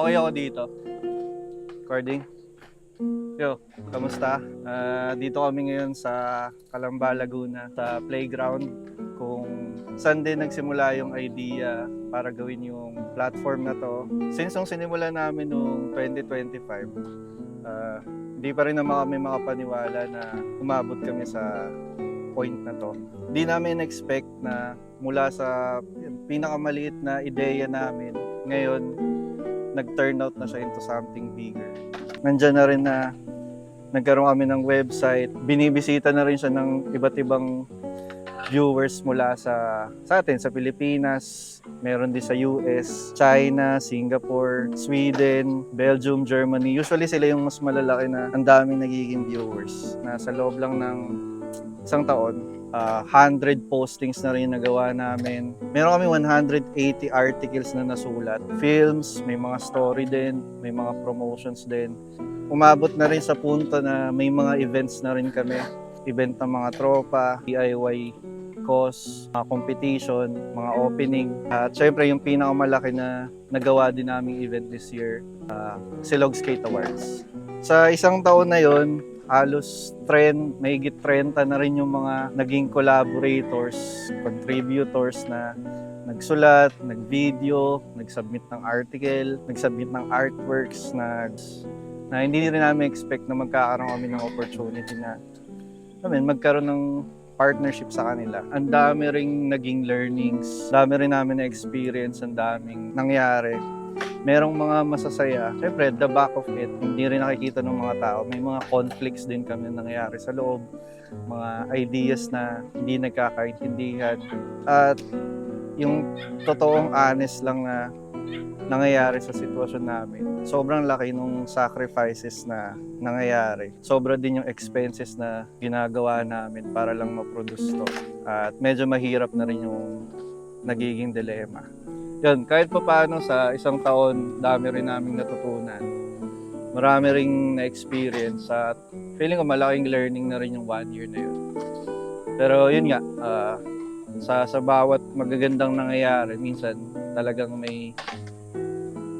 Okay ako dito. Recording. Yo, kamusta? Dito kami ngayon sa Calamba, Laguna, sa playground kung saan din nagsimula yung idea para gawin yung platform na to. Since nung sinimula namin noong 2025, hindi pa rin naman kami makapaniwala na umabot kami sa point na to. Hindi namin expect na mula sa pinakamaliit na ideya namin, ngayon nag-turn out na siya into something bigger. Nandiyan na rin na nagkaroon kami ng website, binibisita na rin siya ng iba't ibang viewers mula sa atin, sa Pilipinas, meron din sa US, China, Singapore, Sweden, Belgium, Germany. Usually sila yung mas malalaki na ang daming nagiging viewers. Na sa loob lang ng isang taon, 100 postings na rin yung nagawa namin. Meron kami 180 articles na nasulat. Films, may mga story din, may mga promotions din. Umabot na rin sa punto na may mga events na rin kami. Event ng mga tropa, DIY cause, mga competition, mga opening. At syempre yung pinakamalaki na nagawa din naming event this year, Silog Skate Awards. Sa isang taon na yon, halos mahigit 30 na rin yung mga naging collaborators, contributors na nagsulat, nag-video, nag-submit ng article, nag-submit ng artworks na hindi rin namin expect na magkakaroon kami ng opportunity na magkaroon ng partnership sa kanila. Ang dami ring naging learnings, dami rin namin na experience, ang daming nangyari. Merong mga masasaya. Siyempre, the back of it, hindi rin nakikita ng mga tao. May mga conflicts din kami nangyayari sa loob. Mga ideas na hindi nagkakaintindihan. At yung totoong honest lang na nangyayari sa sitwasyon namin. Sobrang laki nung sacrifices na nangyayari. Sobra din yung expenses na ginagawa namin para lang ma-produce to. At medyo mahirap na rin yung nagiging dilema. Yun, kahit pa paano sa isang taon, dami rin naming natutunan. Marami ring na-experience at feeling ko malaking learning na rin yung 1 year na yun. Pero yun nga, sa bawat magagandang nangyayari, minsan talagang may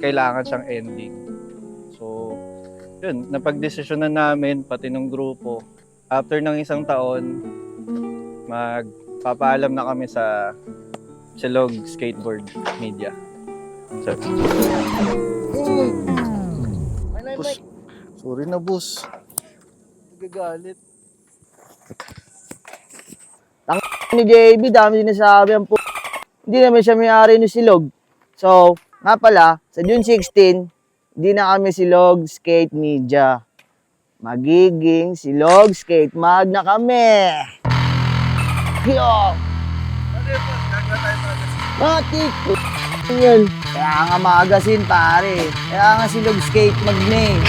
kailangan siyang ending. So, yun, napag-desisyonan namin, pati ng grupo, after ng isang taon, magpapaalam na kami sa Silog Skateboard Media. So, boss, sorry na boss. Nagagalit. Tang ni JB, dami din nasabi ang hindi naman siya may-ari ng Silog. So, nga pala, sa June 16, hindi na kami Silog Skate Media. Magiging Silog Skate Mag na kami. Yo! Matik po yun. Kaya nga magazine pare. Kaya nga Silog Skate Mag na eh.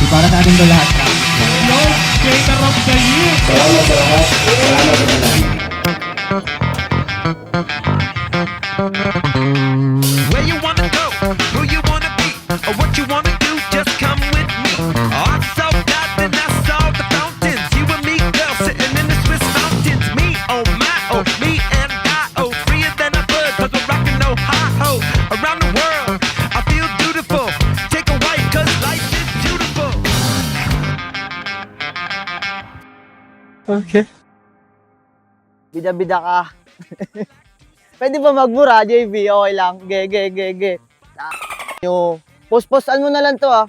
Para sa ating lahat. Silog Skater of the Year! Salamat. Where you wanna go, who you wanna be, or what you wanna do, just come with me. I saw that and I saw the fountains. You and me, girl, sitting in the Swiss mountains. Me, oh my, oh, me and I, oh, freer than a bird, cause we're rockin' Ohio. Around the world, I feel beautiful. Take a white, cause life is beautiful. Okay. Bida-bida ka. Pwede ba magmura, JB? Okay lang. Ge. Yo. Post-postan mo na lang to ah.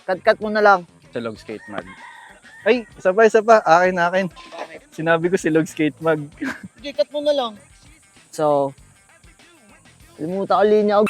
Cut mo na lang. Silog Skate Mag. Ay, isa pa. Akin. Sinabi ko Silog Skate Mag. Sige, cut mo na lang. So, limuta ko linya.